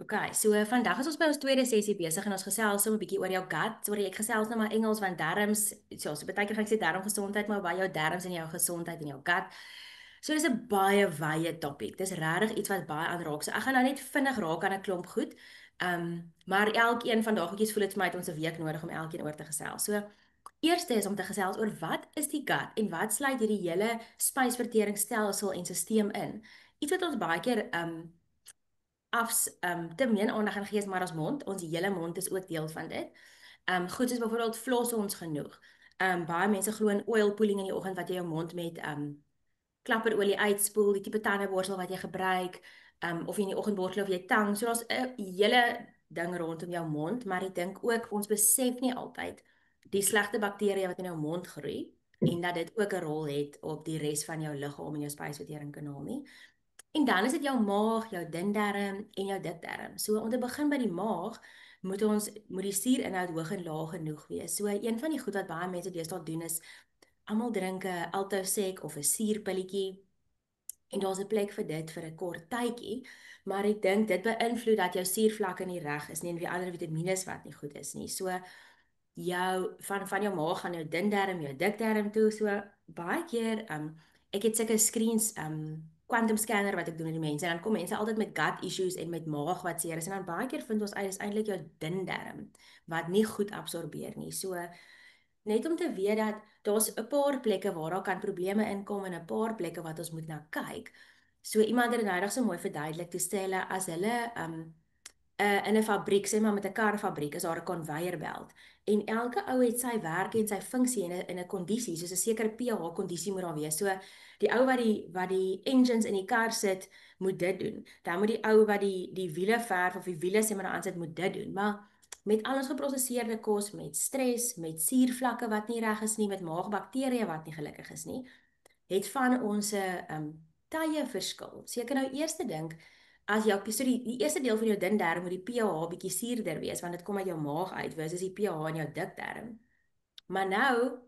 Okay, so vandag is ons by ons tweede sessie besig en ons gesels so 'n bietjie oor jou gut. Sorry, ek gesels nou maar Engels want darms, so baie keer gaan ek sê darmgesondheid, maar by jou darms en jou gesondheid en jou gut. So dis 'n baie wye topik. Dis regtig iets wat baie aanraak. So ek gaan nou net vinnig raak aan 'n klomp goed. Maar elkeen van daai goedjies voel dit vir my het ons 'n week nodig om elkeen oor te gesels. So eerste is om te gesels oor wat is die gut en wat sluit hierdie hele spysverteringsstelsel en stelsel in. Iets wat ons baie keer te min aandag aan gee is maar ons mond. Ons hele mond is ook deel van dit. Goed soos byvoorbeeld floss ons genoeg. Baie mense glo in oil pulling in die oggend wat jy jou mond met klapperolie uitspoel, die tipe tandeborsel wat jy gebruik, of jy in die oggend borsel of jy tang. So daar's 'n hele ding rondom jou mond, maar ek dink ook ons besef nie altyd die slegte bakterieë wat in jou mond groei en dat dit ook 'n rol het op die res van jou liggaam en jou spysverteringskanaal nie. En dan is dit jou maag, jou dun darm en jou dik darm. So om te begin by die maag, moet die suurinhoud hoog en laag genoeg wees. So een van die goed wat baie mense deesdae doen is almal drink 'n Altoset of 'n suurpilletjie en daar's 'n plek vir dit vir 'n kort tydjie, maar ek dink dit beïnvloed dat jou suurvlakke nie reg is nie en weer ander vitamiene wat nie goed is nie. So jou van jou maag gaan jou dun darm, jou dik darm toe. So baie keer ek het sulke screens quantum scanner wat ek doen met die mense en dan kom mense altyd met gut issues en met maag wat seer is en dan baie keer vind ons uit is eintlik jou dun darm wat nie goed absorbeer nie. So net om te weet dat daar's 'n paar plekke waar daar kan probleme inkom en 'n paar plekke wat ons moet na kyk. So iemand het dit nou so mooi verduidelik te sê hulle as hulle in 'n fabriek, sê maar met 'n karfabriek, is daar 'n conveyorbelt. En elke ou het sy werk en sy funksie in 'n kondisie, soos 'n sekere pH kondisie moet daar wees. So die ou wat die engines in die kar sit, moet dit doen. Dan moet die ou wat die wiele verf of die wiele sê maar aan sit, moet dit doen. Maar met al ons geprosesseerde kos, met stres, met suurvlakke wat nie reg is nie, met maagbakterieë wat nie gelukkig is nie, het van ons tye verskil. So jy kan nou eers dink as jou so die eerste deel van jou dun darm moet die pH bietjie suurder wees want dit kom uit jou maag uit versus die pH in jou dik darm. Maar nou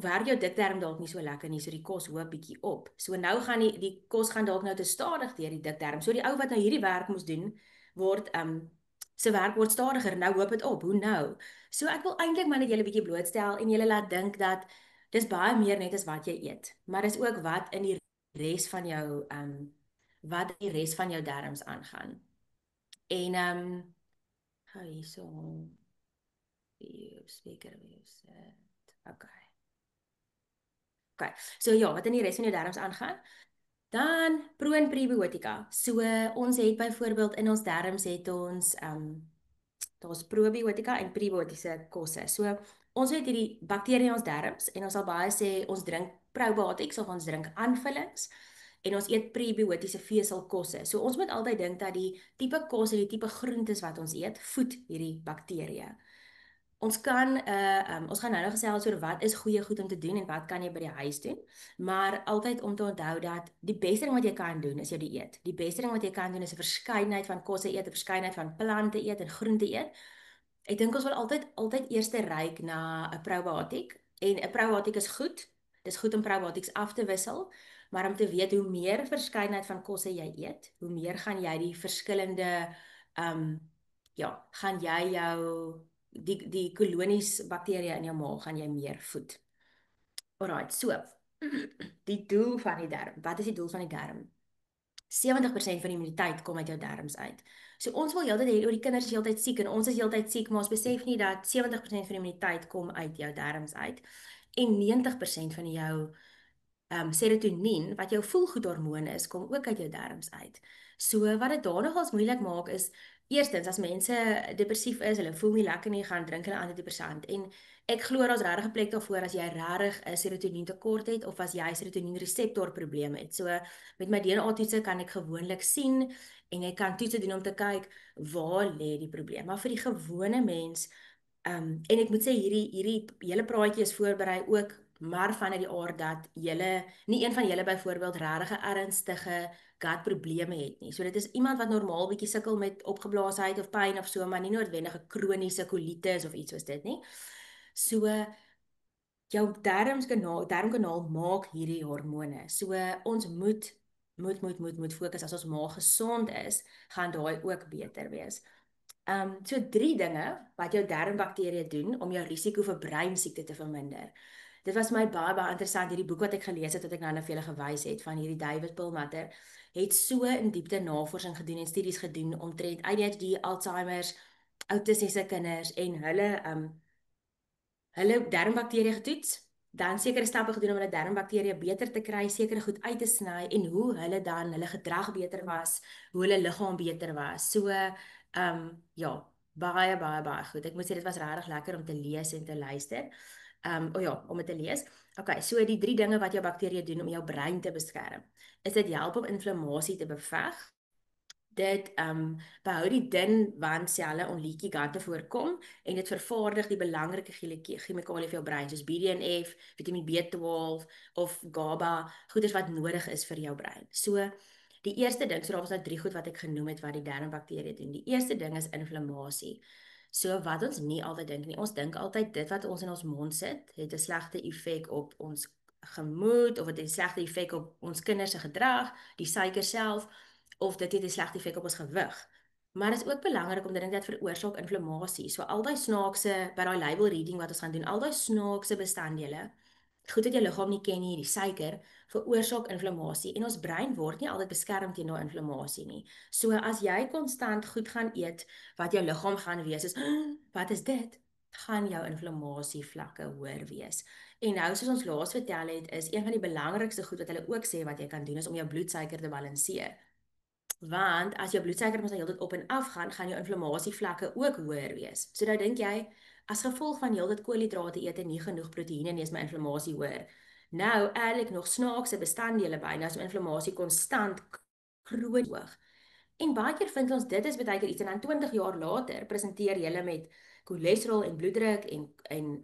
werk jou dik darm dalk nie so lekker nie, so die kos hoop bietjie op. So nou gaan die kos gaan dalk nou te stadig deur die dik darm. So die ou wat nou hierdie werk moes doen word se werk word stadiger. Nou hoop dit op. Hoe nou? So ek wil eintlik maar net julle bietjie blootstel en julle laat dink dat dis baie meer net as wat jy eet, maar dis ook wat in die res van jou wat die res van jou darmes aangaan. En gou hierso speaker wees. Okay. Okay. So ja, wat in die res van jou darmes aangaan? Dan pro en prebiotika. So ons het byvoorbeeld in ons darmes het ons daar's probiotika en prebiotiese kosse. So ons het hierdie bakterieë in ons darmes en ons sal baie sê ons drink probiotics of ons drink aanvullings en ons eet prebiotiese veselkosse. So ons moet altyd dink dat die tipe kos en die tipe groentes wat ons eet, voed hierdie bakterieë. Ons gaan nou gesels oor wat is goeie goed om te doen en wat kan jy by die huis doen. Maar altyd om te onthou dat die beste ding wat jy kan doen is jou dieet. Die beste ding wat jy kan doen is 'n verskeidenheid van kosse eet, 'n verskeidenheid van plante eet en groente eet. Ek dink ons wil altyd eers ryk na 'n probiotiek en 'n probiotiek is goed. Dis goed om probiotics af te wissel, maar om te weet hoe meer verskeidenheid van kosse jy eet, hoe meer gaan jy die verskillende ja, gaan jy jou die kolonies bakterieë in jou maag gaan jy meer voed. Alright, so die doel van die darm. Wat is die doel van die darm? 70% van die immuniteit kom uit jou darmes uit. So ons wil heeltyd hê oor die kinders is heeltyd siek en ons is heeltyd siek, maar ons besef nie dat 70% van die immuniteit kom uit jou darmes uit en 90% van jou serotonien wat jou voelgoedhormoon is, kom ook uit jou darmes uit. So wat dit daar nogals moeilik maak is eerstens as mense depressief is, hulle voel nie lekker nie, gaan drink hulle antidepressant en ek glo daar's regtig 'n plek daarvoor as jy regtig 'n serotonien tekort het of as jy serotonien reseptor probleme het. So met my DNA toetse kan ek gewoonlik sien en ek kan toetse doen om te kyk waar lê die probleem. Maar vir die gewone mens en ek moet sê hierdie hele praatjie is voorberei ook maar vanuit die aard dat julle nie een van julle byvoorbeeld regtig 'n ernstige gut probleme het nie. So dit is iemand wat normaal bietjie sukkel met opgeblaasheid of pyn of so, maar nie noodwendig 'n kroniese kolitis of iets soos dit nie. So jou darmkanaal maak hierdie hormone. So ons moet moet fokus. As ons maag gesond is, gaan daai ook beter wees. So 3 dinge wat jou darmbakterieë doen om jou risiko vir breinsiekte te verminder. Dit was my baie interessant, hierdie boek wat ek gelees het, wat ek nou vir julle gewys het, van hierdie David Perlmutter, het so in diepte navorsing gedoen en studies gedoen omtrent ADHD, Alzheimer's, autistiese kinders en hulle darmbakterieë getoets, dan sekere stappe gedoen om hulle darmbakterieë beter te kry, sekere goed uit te sny en hoe hulle dan hulle gedrag beter was, hoe hulle liggaam beter was. So ja, baie goed. Ek moet sê dit was regtig lekker om te lees en te luister. Ja, om dit te lees. Okay, so die 3 dinge wat jou bakterieë doen om jou brein te beskerm. Is dit help om inflammasie te beveg. Dit behou die dun wandselle om leaky gut te voorkom en dit vervaardig die belangrike chemikalie vir jou brein soos BDNF, Vitamiin B12 of GABA, goeders wat nodig is vir jou brein. So die eerste ding, so daar was nou 3 goed wat ek genoem het wat die darmbakterieë doen. Die eerste ding is inflammasie. So wat ons nie altyd dink nie, ons dink altyd dit wat ons in ons mond sit, het 'n slegte effek op ons gemoed of dit het 'n slegte effek op ons kinders se gedrag, die suiker self of dit het 'n slegte effek op ons gewig. Maar dit is ook belangrik om te dink dat veroorsaak inflammasie. So al daai snaakse by daai label reading wat ons gaan doen, al daai snaakse bestanddele, goed dat jou liggaam nie ken nie, die suiker veroorsaak inflammasie en ons brein word nie altyd beskerm teen daai inflammasie nie. So as jy konstant goed gaan eet, wat jou liggaam gaan wees is, wat is dit? Gaan jou inflammasie vlakke hoër wees. En nou soos ons laas vertel het, is een van die belangrikste goed wat hulle ook sê wat jy kan doen is om jou bloedsuiker te balanseer. Want as jou bloedsuiker mos nou heeltyd op en af gaan, gaan jou inflammasievlakke ook hoër wees. So nou dink jy, as gevolg van heeltyd koolhidrate eet en nie genoeg proteïene nie, is my inflammasie hoër. Nou add ek nog snaakse bestanddele by, nou is my inflammasie konstant kroon hoog. En baie keer vind ons dit is baie keer iets en dan 20 jaar later presenteer jy met cholesterol en bloeddruk en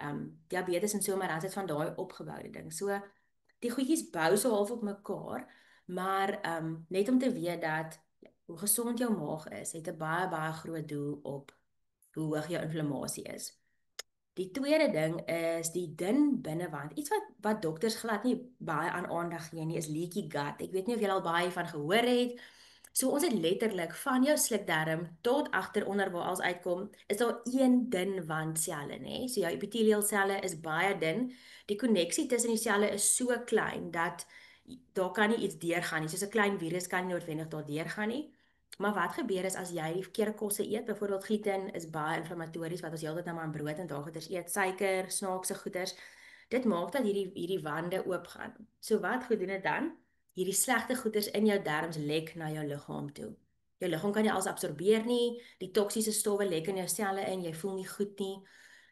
diabetes en so maar dan sit van daai opgeboude ding. So die goedjies bou so half op mekaar, maar net om te weet dat hoe gesond jou maag is, het 'n baie groot doel op hoe hoog jou inflammasie is. Die tweede ding is die dun binnewand. Iets wat dokters glad nie baie aan aandag gee nie, is leaky gut. Ek weet nie of jy al baie van gehoor het. So ons het letterlik van jou slukdarm tot agteronder waar alles uitkom, is daar een dun wandselle, nê? So jou epithelielselle is baie dun. Die koneksie tussen die selle is so klein dat daar kan nie iets deurgaan nie. Soos 'n klein virus kan nie noodwendig daar deurgaan nie. Maar wat gebeur is as jy die verkeerde kosse eet, byvoorbeeld gluten is baie inflammatories wat ons heeltyd nou maar in brood en daggoeders eet, suiker, snaakse goeders. Dit maak dat hierdie wande oopgaan. So wat gedoen dit dan? Hierdie slegte goeders in jou darmes lek na jou liggaam toe. Jou liggaam kan nie alles absorbeer nie, die toksiese stowwe lek in jou selle in, jy voel nie goed nie.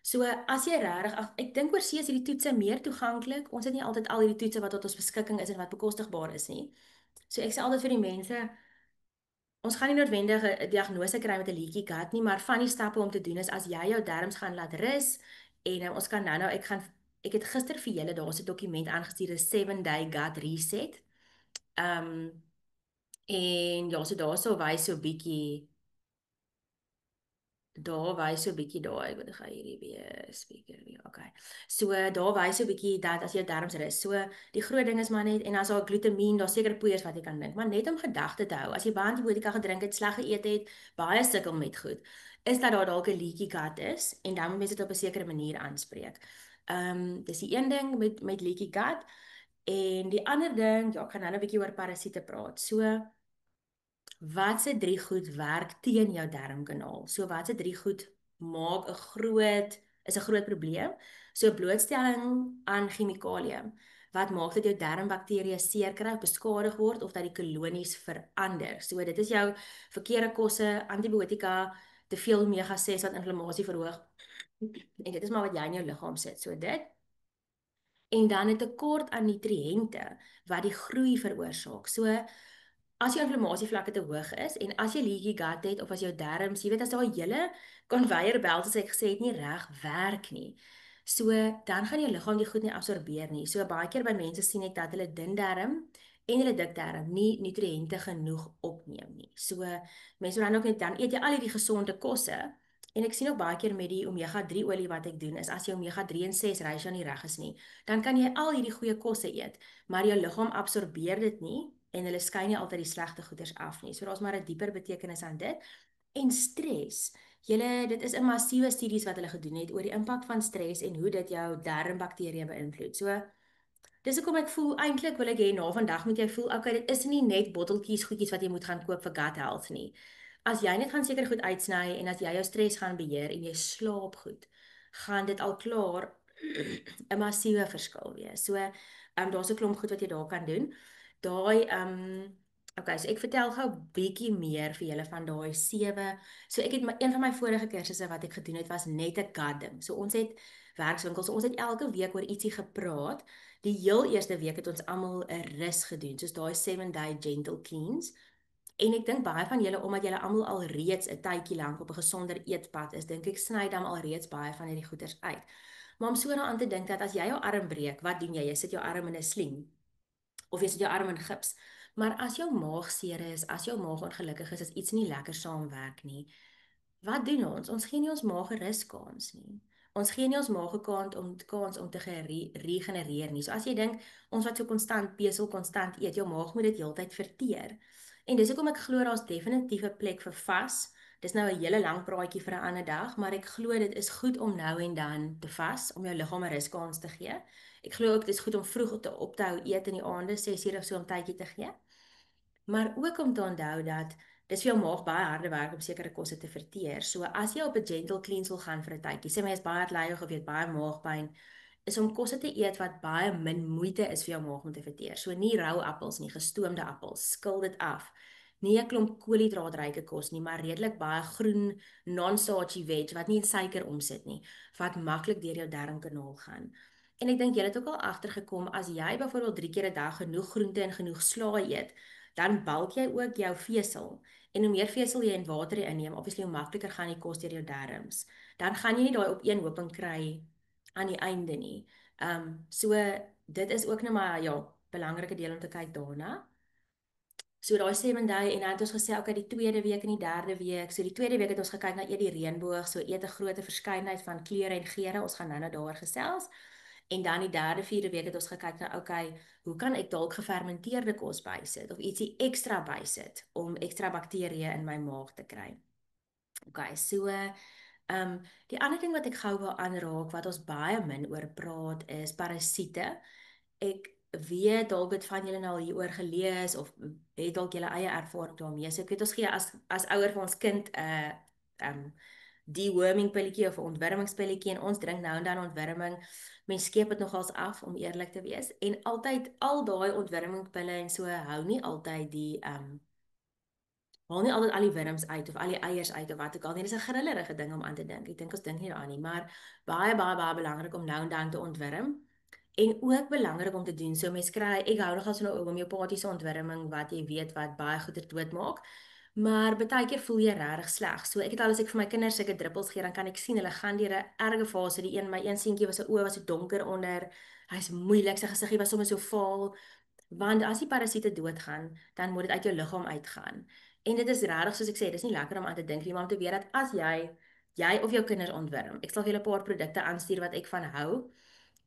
So as jy regtig, ek dink oor see is hierdie toetse meer toeganklik. Ons het nie altyd al hierdie toetse wat tot ons beskikking is en wat bekostigbaar is nie. So ek sê altyd vir die mense, ons gaan nie noodwendig 'n diagnose kry met 'n leaky gut nie, maar van die stappe om te doen is as jy jou darmes gaan laat rus en ons kan nou ek het gister vir julle daar's 'n dokument aangestuur, 'n 7-day gut reset. En ja, so daarso wys so 'n bietjie daar wys so 'n bietjie daar, ek wil gaan hierdie weer speaker weer. Okay. So daar wys so 'n bietjie dat as jou darmes rus. So die groot ding is maar net en as daar glutamien, daar seker poeiers wat jy kan dink, maar net om gedagte te hou. As jy baie antibiotika gedrink het, sleg geëet het, baie sukkel met goed, is dat daar dalk 'n leaky gut is en dan moet mens dit op 'n sekere manier aanspreek. Dis die een ding met leaky gut en die ander ding, ja, ek gaan nou 'n bietjie oor parasiete praat. So wat se 3 goed werk teen jou darmkanaal? So wat se 3 goed maak 'n groot probleem? So blootstelling aan chemikalieë wat maak dat jou darmbakterieë seer kry of beskadig word of dat die kolonies verander. So dit is jou verkeerde kosse, antibiotika, te veel omega-6 wat inflammasie verhoog. En dit is maar wat jy in jou liggaam sit. So dit en dan 'n tekort aan nutriënte wat die groei veroorsaak. So as jou inflammasievlakke te hoog is en as jy leaky gut het of as jou darmes, jy weet as daai hele conveyor-belt soos ek gesê het nie reg werk nie. So dan gaan jou liggaam die goed nie absorbeer nie. So baie keer by mense sien ek dat hulle dun darm en hulle dik darm nie nutriënte genoeg opneem nie. So mense dan ook net dan eet jy al hierdie gesonde kosse en ek sien ook baie keer met die omega-3 olie wat ek doen is as jou omega-3 en 6 ratio nie reg is nie, dan kan jy al hierdie goeie kosse eet, maar jou liggaam absorbeer dit nie en hulle skei nie altyd die slegte goeders af nie. So daar's maar 'n dieper betekenis aan dit. En stres. Dit is 'n massiewe studies wat hulle gedoen het oor die impak van stres en hoe dit jou darmbakterieë beïnvloed. So dis hoekom ek voel eintlik wil ek hê na vandag moet jy voel okay, dit is nie net botteltjies goedjies wat jy moet gaan koop vir gut health nie. As jy net gaan seker goed uitsny en as jy jou stres gaan beheer en jy slaap goed, gaan dit al klaar 'n massiewe verskil wees. So, daar's 'n klomp goed wat jy daar kan doen. Daai okay, so ek vertel gou 'n bietjie meer vir julle van daai 7. So ek het een van my vorige kursusse wat ek gedoen het was net 'n gut ding. So ons het werkswinkels, so ons het elke week oor ietsie gepraat. Die heel eerste week het ons almal 'n rus gedoen, soos daai 7-day gentle cleanse. En ek dink baie van julle omdat julle almal al reeds 'n tydjie lank op 'n gesonder eetpad is, dink ek sny dan al reeds baie van hierdie goeders uit. Maar om so daaraan te dink dat as jy jou arm breek, wat doen jy? Jy sit jou arm in 'n sling of jy sit jou arm in gips. Maar as jou maag seer is, as jou maag ongelukkig is, as iets nie lekker saamwerk nie, wat doen ons? Ons gee nie ons maag 'n ruskans nie. Ons gee nie ons maag 'n kans om te regenereer nie. So as jy dink ons wat so konstant besel, konstant eet, jou maag moet dit heeltyd verteer. En dis hoekom ek glo daar's definitief 'n plek vir vas. Dis nou 'n hele lang praatjie vir 'n ander dag, maar ek glo dit is goed om nou en dan te vas om jou liggaam 'n ruskans te gee. Ek glo ook dis goed om vroeg op te hou eet in die aande, 6 uur of so om tydjie te gee. Maar ook om te onthou dat dis vir jou maag baie harde werk om sekere kosse te verteer. So as jy op 'n gentle cleanse wil gaan vir 'n tydjie, sê my jy's baie uitleiig of jy het baie maagpyn, is om kosse te eet wat baie min moeite is vir jou maag om te verteer. So nie rou appels nie, gestoomde appels, skil dit af. Nie 'n klomp koolhidraatryke kos nie, maar redelik baie groen, non-starchy veg wat nie in suiker omsit nie, wat maklik deur jou darmkanaal gaan. En ek dink jy het ook al agtergekom as jy byvoorbeeld 3 keer 'n dag genoeg groente en genoeg slaai eet, dan bulk jy ook jou vesel. En hoe meer vesel jy in water inneem, obviously hoe makliker gaan die kos deur jou darmes. Dan gaan jy nie daai opeenhoping kry aan die einde nie. So dit is ook net maar ja, belangrike deel om te kyk daarna. So daai 7 dae en dan het ons gesê okay, die tweede week en die derde week. So die tweede week het ons gekyk na eet die reënboog, so eet 'n groot verskeidenheid van kleure en geure. Ons gaan nou daar gesels. En dan die derde, vierde week het ons gekyk na okay, hoe kan ek dalk gefermenteerde kos bysit of ietsie ekstra bysit om ekstra bakterieë in my maag te kry. Okay, so die ander ding wat ek gou wil aanraak wat ons baie min oor praat is parasiete. Ek weet dalk het van julle nou al hieroor gelees of het dalk julle eie ervaring daarmee. So ek weet ons gee as ouer vir ons kind 'n deworming pilletjie of 'n ontwurmingspilletjie en ons drink nou en dan ontwurming. Mens skep dit nogals af om eerlik te wees en altyd al daai ontwurmingpille en so hou nie altyd die haal nie altyd al die wurms uit of al die eiers uit of wat ook al nie. Dis 'n grillerige ding om aan te dink. Ek dink ons dink nie daaraan nie, maar baie belangrik om nou en dan te ontwurm. En ook belangrik om te doen. So mense kry, ek hou nogal so nou homeopatiese ontwurming wat jy weet wat baie goeie doodmaak. Maar baie keer voel jy regtig sleg. So ek het al as ek vir my kinders sulke druppels gee, dan kan ek sien hulle gaan deur 'n erge fase. My een seentjie was sy oë was so donker onder. Hy's moeilik, sy gesiggie was sommer so vaal. Want as die parasiete doodgaan, dan moet dit uit jou liggaam uitgaan. En dit is regtig soos ek sê, dis nie lekker om aan te dink nie, maar om te weet dat as jy of jou kinders ontwurm. Ek sal vir julle 'n paar produkte aanstuur wat ek van hou,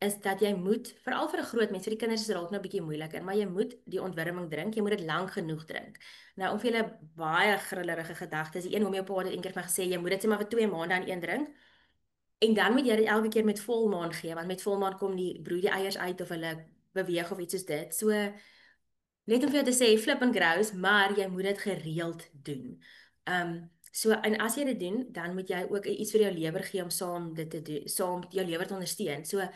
is dat jy moet, veral vir 'n groot mens, vir die kinders is dit dalk nou 'n bietjie moeiliker, maar jy moet die ontwurming drink, jy moet dit lank genoeg drink. Nou om vir julle baie grillerige gedagtes, die een homeopaat het eendag vir my gesê jy moet dit net maar vir 2 maande aan een drink. En dan moet jy dit elke keer met volmaan gee, want met volmaan kom die broei die eiers uit of hulle beweeg of iets soos dit. So net om vir jou te sê flip and grows, maar jy moet dit gereeld doen. So en as jy dit doen, dan moet jy ook iets vir jou lewer gee om saam dit te doen, saam jou lewer te ondersteun. So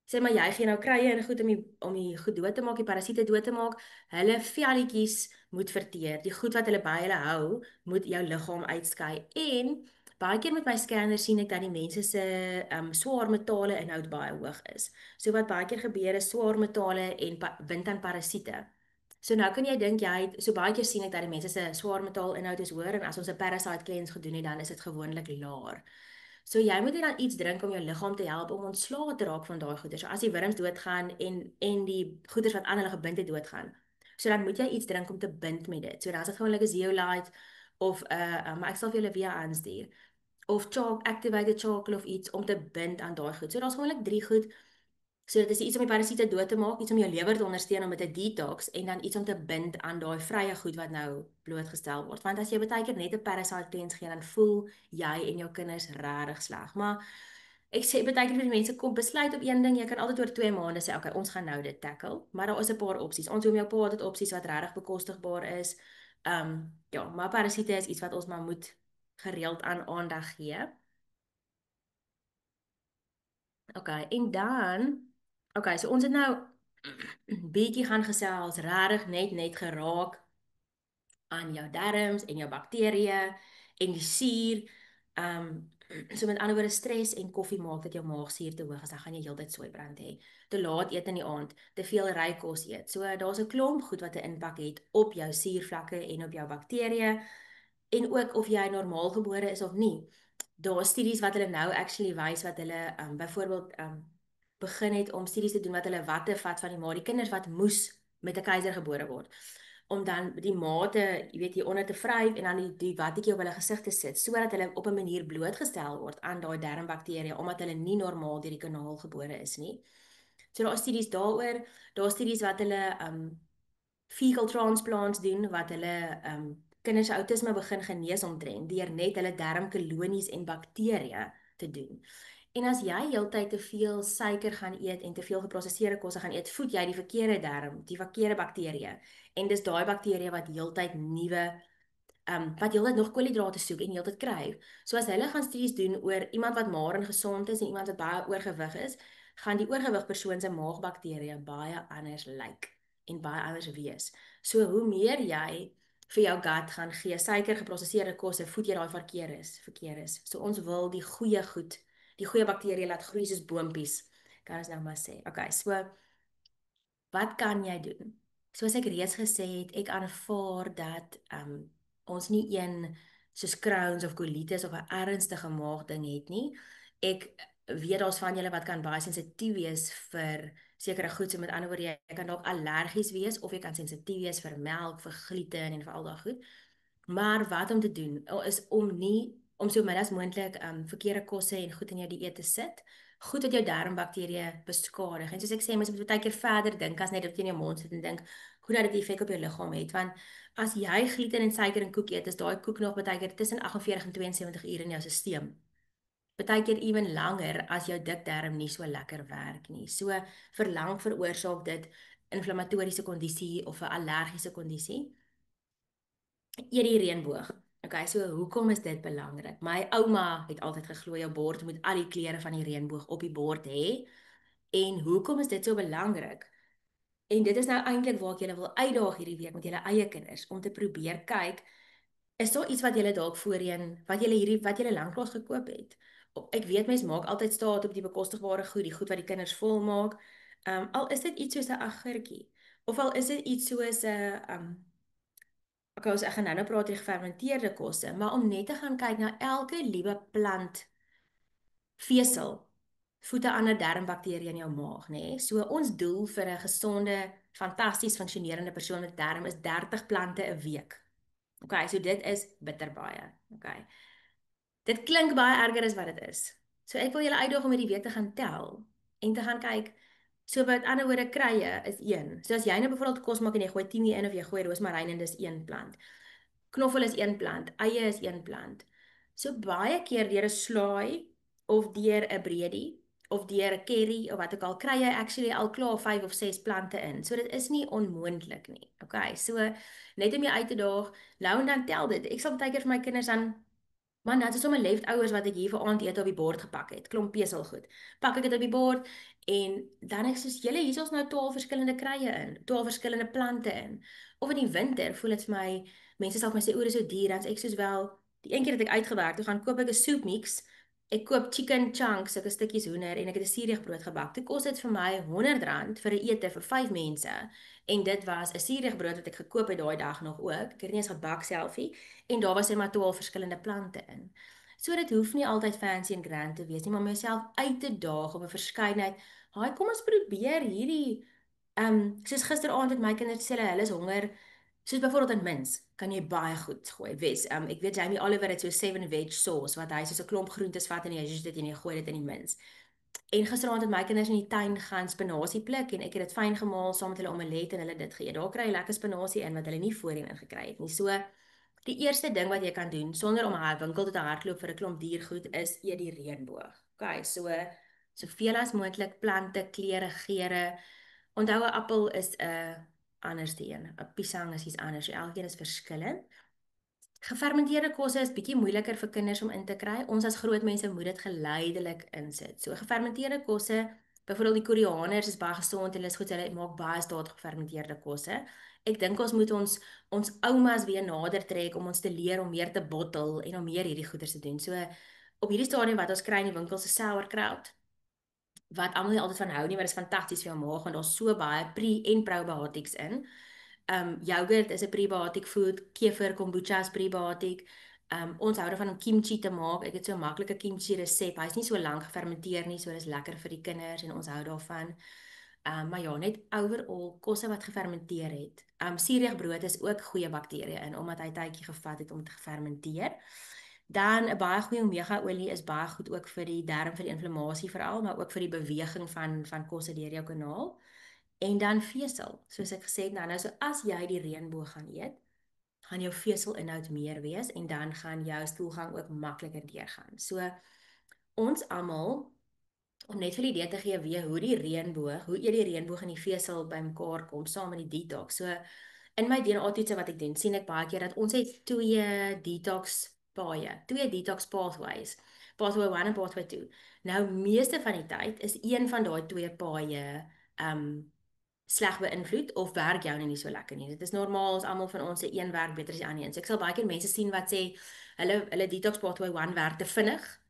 sê maar jy gee nou krye en goed om die goed dood te maak, die parasiete dood te maak. Hulle velletjies moet verteer. Die goed wat hulle by hulle hou, moet jou liggaam uitskei. En baie keer met my scanner sien ek dat die mense se swaar metale inhoud baie hoog is. So wat baie keer gebeur is swaar metale en wind aan parasiete. So nou kan jy dink so baie keer sien ek dat die mense se swaar metaal inhoud is hoër en as ons 'n parasite cleanse gedoen het, dan is dit gewoonlik laer. So jy moet dan iets drink om jou liggaam te help om ontslae te raak van daai goeie. So as die wurms doodgaan en die goeie wat aan hulle gebind het doodgaan. So dan moet jy iets drink om te bind met dit. So dan is dit gewoonlik 'n zeolite of maar ek sal vir julle weer aanstuur. Of activated charcoal of iets om te bind aan daai goed. So daar's gewoonlik 3 goed. So dit is iets om die parasiete dood te maak, iets om jou lewer te ondersteun om met 'n detox en dan iets om te bind aan daai vrye goed wat nou blootgestel word. Want as jy baie keer net 'n parasite cleanse gee, dan voel jy en jou kinders regtig sleg. Maar ek sê baie keer vir die mense kom besluit op een ding, jy kan altyd oor 2 maande sê, okay, ons gaan nou dit tackle, maar daar is 'n paar opsies. Ons hoom jou pa het opsies wat regtig bekostigbaar is. Ja, maar parasiete is iets wat ons maar moet gereeld aan aandag gee. Okay, en dan okay, so ons het nou bietjie gaan gesels, regtig net geraak aan jou darmes en jou bakterieë en die suur. So met ander woorde stres en koffie maak dat jou maagsuur te hoog is, dan gaan jy heeltyd sooibrand hê. Te laat eet in die aand, te veel rykos eet. So daar's 'n klomp goed wat 'n impak het op jou suurvlakke en op jou bakterieë en ook of jy normaal gebore is of nie. Daar is studies wat hulle nou actually wys wat hulle byvoorbeeld begin het om studies te doen wat hulle watte vat van die ma, die kinders wat moes met 'n keiser gebore word om dan die mate, jy weet, hier onder te vryf en dan die wattetjie op hulle gesig te sit sodat hulle op 'n manier blootgestel word aan daai darmbakterieë omdat hulle nie normaal deur die kanaal gebore is nie. So daar is studies daaroor, daar is studies wat hulle fecal transplants doen wat hulle kinders se outisme begin genees omtrent deur net hulle darmkolonies en bakterieë te doen. En as jy heeltyd te veel suiker gaan eet en te veel geprosesseerde kosse gaan eet, voed jy die verkeerde darm, die verkeerde bakterieë. En dis daai bakterieë wat heeltyd nuwe wat heeltyd nog koolhidrate soek en heeltyd kryf. So as hulle gaan studies doen oor iemand wat maar en gesond is en iemand wat baie oorgewig is, gaan die oorgewig persoon se maagbakterieë baie anders lyk en baie anders wees. So hoe meer jy vir jou gut gaan gee, suiker, geprosesseerde kosse, voed jy daai verkeer is. So ons wil die goeie goed, die goeie bakterieë laat groei soos boontjies, kan ons nou maar sê. Okay, so wat kan jy doen? Soos ek reeds gesê het, ek aanvaar dat ons nie een soos Crohn's of colitis of 'n ernstige maagding het nie. Ek weet daar's van julle wat kan baie sensitief wees vir sekere goed, so met ander woorde jy kan dalk allergies wees of jy kan sensitief wees vir melk, vir gluten en vir al daai goed. Maar wat om te doen is om nie om so min as moontlik verkeerde kosse en goed in jou dieet te sit. Goed dat jou darmbakterieë beskadig. En soos ek sê, mens moet baie keer verder dink as net dat jy in jou mond sit en dink hoe dat dit effek op jou liggaam het, want as jy gluten en suiker in koek eet, is daai koek nog baie keer tussen 48 en 72 ure in jou stelsel. Baie keer ewen langer as jou dik darm nie so lekker werk nie. So vir lank veroorsaak dit inflammatoriese kondisie of 'n allergiese kondisie. Eet die reënboog. Okay, so hoekom is dit belangrik? My ouma het altyd geglo jou bord moet al die kleure van die reënboog op die bord hê. En hoekom is dit so belangrik? En dit is nou eintlik waar ek julle wil uitdaag hierdie week met julle eie kinders om te probeer kyk, is daar iets wat julle dalk voorheen wat julle lanklaas gekoop het? Ek weet mense maak altyd staat op die bekostigbare goed, die goed wat die kinders vol maak. Al is dit iets soos 'n agurtjie of al is dit iets soos 'n okay, ons ek gaan nou praat oor gefermenteerde kosse, maar om net te gaan kyk na elke liewe plant vesel voed 'n ander darmbakterie in jou maag, nê? So ons doel vir 'n gesonde, fantasties funksionerende persoon met darm is 30 plante 'n week. Okay, so dit is bitter baie. Okay. Dit klink baie erger as wat dit is. So ek wil julle uitdaag om hierdie week te gaan tel en te gaan kyk. So met ander woorde krye is 1. So as jy nou byvoorbeeld kos maak en jy gooi timie in of jy gooi roosmaryn in, dis 1 plant. Knoffel is 1 plant, eie is 1 plant. So baie keer deur 'n slaai of deur 'n breedie of deur 'n curry of wat ook al kry jy actually al klaar 5 of 6 plante in. So dit is nie onmoontlik nie. Okay, so net om jou uit te daag, nou en dan tel dit. Ek sal baie keer vir my kinders dan man, dit is sommer leftovers wat ek hier vir aandete op die bord gepak het. Klomp peselgoed. Pak ek dit op die bord en dan ek soos julle hier is ons nou 12 verskillende krye in, 12 verskillende plante in. Of in die winter voel dit vir my mense sal vir my sê oor is so duur, dan sê ek soos wel die een keer dat ek uitgewerk het, gaan koop ek 'n soup mix. Ek koop chicken chunks, sulke stukkies hoender en ek het 'n suurdeegbrood gebak. Dit kos dit vir my R100 vir 'n ete vir 5 mense. En dit was 'n suurdeegbrood wat ek gekoop het daai dag nog ook. Ek het nie eens gebak selfie en daar was net maar 12 verskillende plante in. So dit hoef nie altyd fancy en grand te wees nie, maar om jouself uit te daag op 'n verskeidenheid. Haai, kom ons probeer hierdie soos gisteraand het my kinders sê hulle is honger. Soos byvoorbeeld in mins, kan jy baie goed gooi. Wes, ek weet Jamie Oliver het so 7 veg sauce wat hy soos 'n klomp groentes vat en hy juist dit en hy gooi dit in die mins. En gisteraand het my kinders in die tuin gaan spinasie pluk en ek het dit fyn gemaal saam met hulle omelet en hulle dit gegee. Daar kry jy lekker spinasie in wat hulle nie voorheen ingekry het nie. So die eerste ding wat jy kan doen sonder om aan 'n winkel te hardloop vir 'n klomp diergoed is eet die reënboog. Okay, soveel as moontlik plante, kleure, geure. Onthou 'n appel is 'n anderste een. 'n Piesang is iets anders. So elkeen is verskillend. Gefermenteerde kosse is bietjie moeiliker vir kinders om in te kry. Ons as groot mense moet dit geleidelik insit. So gefermenteerde kosse, byvoorbeeld die Koreaners is baie gesond en hulle is goed, hulle maak baie stadig gefermenteerde kosse. Ek dink ons moet ons oumas weer nader trek om ons te leer om meer te bottel en om meer hierdie goeders te doen. So op hierdie stadium wat ons kry in die winkels se sauerkraut, wat almal nie altyd van hou nie, maar dit is fantasties vir jou maag want daar's so baie pre- en probiotics in. Yoghurt is 'n prebiotic food, kefir, kombucha is prebiotic. Ons hou daarvan om kimchi te maak. Ek het so 'n maklike kimchi resep. Hy's nie so lank gefermenteer nie, so dis lekker vir die kinders en ons hou daarvan. Maar ja, net overall kosse wat gefermenteer het. Suurlegbrood is ook goeie bakterieë in omdat hy tydjie gevat het om te fermenteer. Dan 'n baie goeie omega-olie is baie goed ook vir die darm, vir die inflammasie veral, maar ook vir die beweging van kosse deur jou kanaal. En dan vesel, soos ek gesê het nou so as jy die reënboog gaan eet, gaan jou veselinhoud meer wees en dan gaan jou stoelgang ook makliker deurgaan. So ons almal om net vir die idee te gee wie hoe eet die reënboog en die vesel bymekaar kom saam met die detox. So in my DNA toetse wat ek doen, sien ek baie keer dat ons het twee detox paaie, twee detox pathways. Pathway 1 en pathway 2. Nou meeste van die tyd is een van daai twee paaie sleg beïnvloed of werk jou nie so lekker nie. Dit is normaal, ons almal van ons se een werk beter as die ander een. So ek sal baie keer mense sien wat sê hulle detox pathway 1 werk te vinnig,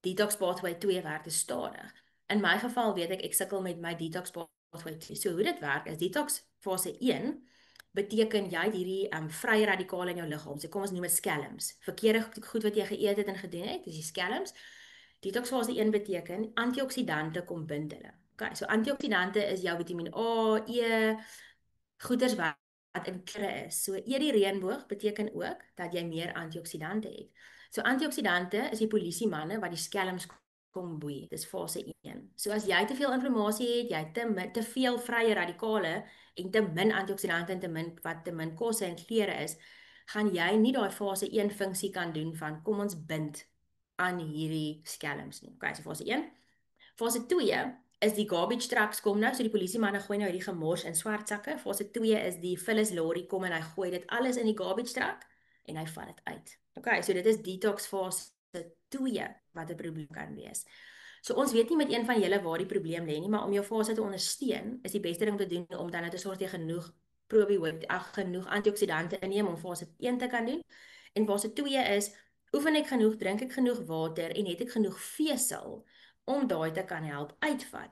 detox pathway 2 werk te stadig. In my geval weet ek sukkel met my detox pathway 2. So hoe dit werk is detox fase 1 beteken jy het hierdie vrye radikale in jou liggaam. So kom ons noem dit skelms. Verkeerde goed wat jy geëet het en gedoen het, dis die skelms. Detox fase 1 beteken antioksidante kom bind hulle. Okay, so antioksidante is jou Vitamiin A, E, goeders wat in kleure is. So eet die reënboog beteken ook dat jy meer antioksidante het. So antioksidante is die polisiemanne wat die skelms kom boei. Dis fase 1. So as jy te veel inflammasie het, jy te veel vrye radikale en te min antioksidante en te min kosse en kleure is, gaan jy nie daai fase 1 funksie kan doen van kom ons bind aan hierdie skelms nie. Okay, so fase 1. Fase 2 is die garbage trucks kom nou, so die polisiemanne gooi nou hierdie gemors in swart sakke. Fase 2 is die Phyllis lorry kom en hy gooi dit alles in die garbage truck en hy vat dit uit. Okay, so dit is detox fase 2 wat 'n probleem kan wees. So ons weet nie met een van julle waar die probleem lê nie, maar om jou fase te ondersteun is die beste ding om te doen om dan net te sorg jy genoeg genoeg antioksidante inneem om fase 1 te kan doen. En fase 2 is oefen ek genoeg, drink ek genoeg water en het ek genoeg vesel om daai te kan help uitvat.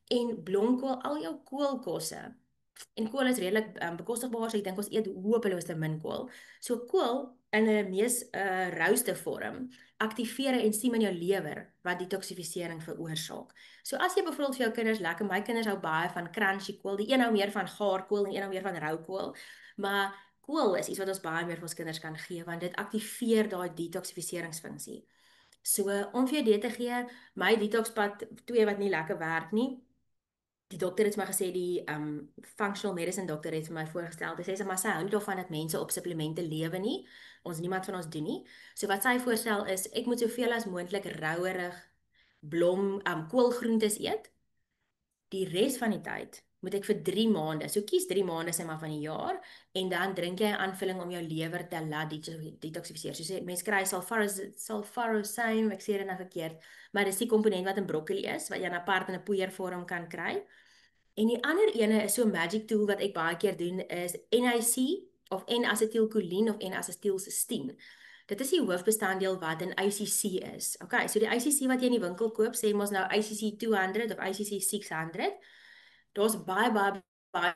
En blomkool, al jou koolkosse. En kool is redelik bekostigbaar, so ek dink ons eet hopeloos te min kool. So kool in 'n mees rouste vorm aktiveer 'n ensiem in jou lewer wat detoksifisering veroorsaak. So as jy byvoorbeeld vir jou kinders lekker, my kinders hou baie van crunchy kool, die een hou meer van gaarkool en een hou meer van rou kool, maar kool is iets wat ons baie meer vir ons kinders kan gee want dit aktiveer daai detoksifiseringsfunksie. So om vir jou dit te gee, my detoxpad 2 wat nie lekker werk nie. Die dokter het my gesê functional medicine dokter het vir my voorgestel. Sy sê maar sy hou nie daarvan dat mense op supplemente lewe nie. Niemand van ons doen nie. So wat sy voorstel is ek moet soveel as moontlik rouerig koolgroentes eet. Die res van die tyd moet ek vir 3 maande, so kies 3 maande sê maar van die jaar en dan drink jy 'n aanvulling om jou lewer te laat detoxifiseer. So sê mense kry sulforosame, ek sê dit nou verkeerd, maar dis die komponent wat in broccoli is wat jy dan apart in 'n poeiervorm kan kry. En die ander ene is so 'n magic tool wat ek baie keer doen is NAC of N-asetielkolien of N-asetielcysteine. Dit is die hoofbestanddeel wat in ICC is. Okay, so die ICC wat jy in die winkel koop, sê mos nou ICC 200 of ICC 600. Daar's baie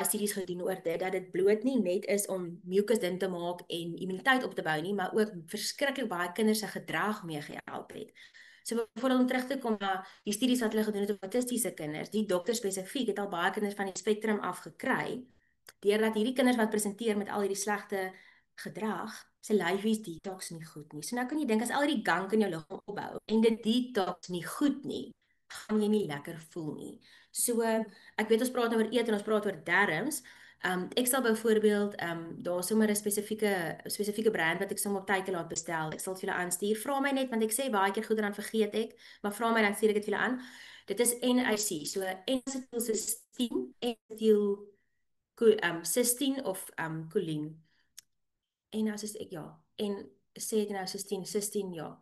studies gedoen oor dit dat dit bloot nie net is om mucus dun te maak en immuniteit op te bou nie, maar ook verskriklik baie kinders se gedrag mee gehelp het. So byvoorbeeld om terug te kom na die studies wat hulle gedoen het op autistiese kinders, die dokter spesifiek het al baie kinders van die spektrum af gekry, deurdat hierdie kinders wat presenteer met al hierdie slegte gedrag, se lyfies detox nie goed nie. So nou kan jy dink as al hierdie gank in jou liggaam opbou en dit detox nie goed nie, gaan jy nie lekker voel nie. So ek weet ons praat nou oor eet en ons praat oor darms. Ek sal byvoorbeeld daar sommer 'n spesifieke brand wat ek sommer op Takealot bestel. Ek sal dit vir julle aanstuur. Vra my net want ek sê baie keer goed en dan vergeet ek, maar vra my dan stuur ek dit vir julle aan. Dit is NIC, so N-acetylcysteine, cysteine of choline. En nou sê ek ja. En sê dit nou 16 ja.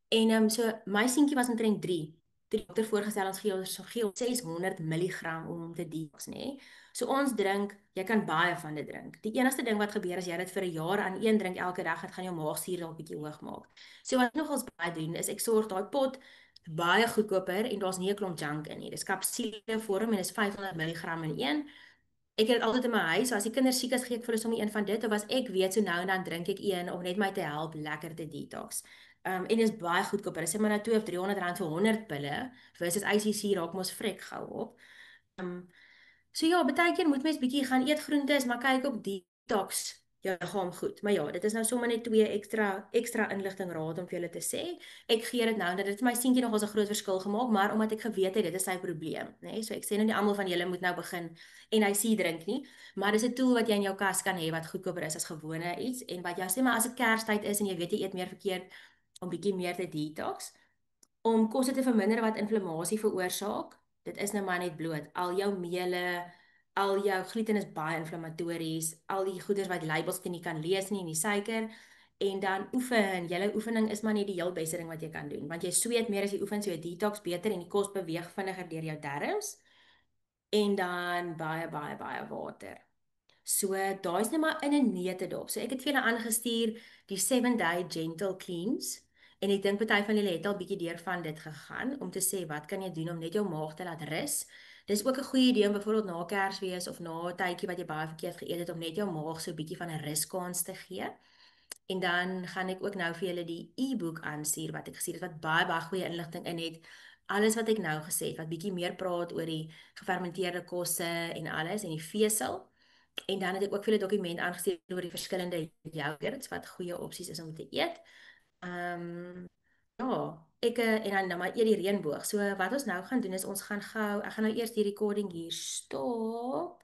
En so my seentjie was omtrent 3. Die dokter voorgestel ons gee ons 600 milligram om hom te detox, nê. So ons drink, jy kan baie van dit drink. Die enigste ding wat gebeur as jy dit vir 'n jaar aan een drink elke dag, dit gaan jou maagsuur dalk bietjie hoog maak. So wat ek nogals baie doen is ek sorg daai pot baie goedkoper en daar's nie 'n klomp junk in nie. Dis kapsule vorm en dis 500 milligram in een. Ek het dit altyd in my huis, so as die kinders siek is, gee ek vir hulle sommer een van dit, of as ek weet so nou en dan drink ek een om net my te help lekker te detox. En is baie goedkoper. Dis sê maar nou 2 of 300 rand vir 100 pille versus ICC raak mos vrek gou op. So ja, baie keer moet mens bietjie gaan eet groentes, maar kyk op detox jou liggaam goed. Maar ja, dit is nou sommer net twee ekstra inligting raad om vir julle te sê. Ek gee dit nou dat dit vir my seentjie nog 'n groot verskil gemaak, maar omdat ek geweet het dit is sy probleem, nê? Nee? So ek sê nou nie almal van julle moet nou begin NIC drink nie, maar dis 'n tool wat jy in jou kas kan hê wat goedkoper is as gewone iets en wat jy sê maar as dit Kerstyd is en jy weet jy eet meer verkeerd om bietjie meer te detox om kosse te verminder wat inflammasie veroorsaak. Dit is nou maar net bloot. Al jou meule, al jou gluten is baie inflammatories, al die goeders wat labels jy nie kan lees nie en die suiker. En dan oefen. Julle oefening is maar nie die heel beste ding wat jy kan doen, want jy sweet meer as jy oefen, so jy detox beter en die kos beweeg vinniger deur jou darmes. En dan baie water. So daai's net maar in 'n neutedop. So ek het vir julle aangestuur die 7-day gentle cleanse en ek dink party van julle het al bietjie deur van dit gegaan om te sê wat kan jy doen om net jou maag te laat rus. Dis ook 'n goeie idee om byvoorbeeld na Kersfees of na 'n tydjie wat jy baie verkeerd geëet het om net jou maag so 'n bietjie van 'n ruskans te gee. En dan gaan ek ook nou vir julle die e-book aanstuur wat ek gesien het wat baie goeie inligting in het. Alles wat ek nou gesê het wat bietjie meer praat oor die gefermenteerde kosse en alles en die vesel. En dan het ek ook vir 'n dokument aangestuur oor die verskillende yoghurts wat goeie opsies is om te eet. Ja, en dan nou maar eet die reënboog. So wat ons nou gaan doen is ons gaan gou, ek gaan nou eers die recording hier stop.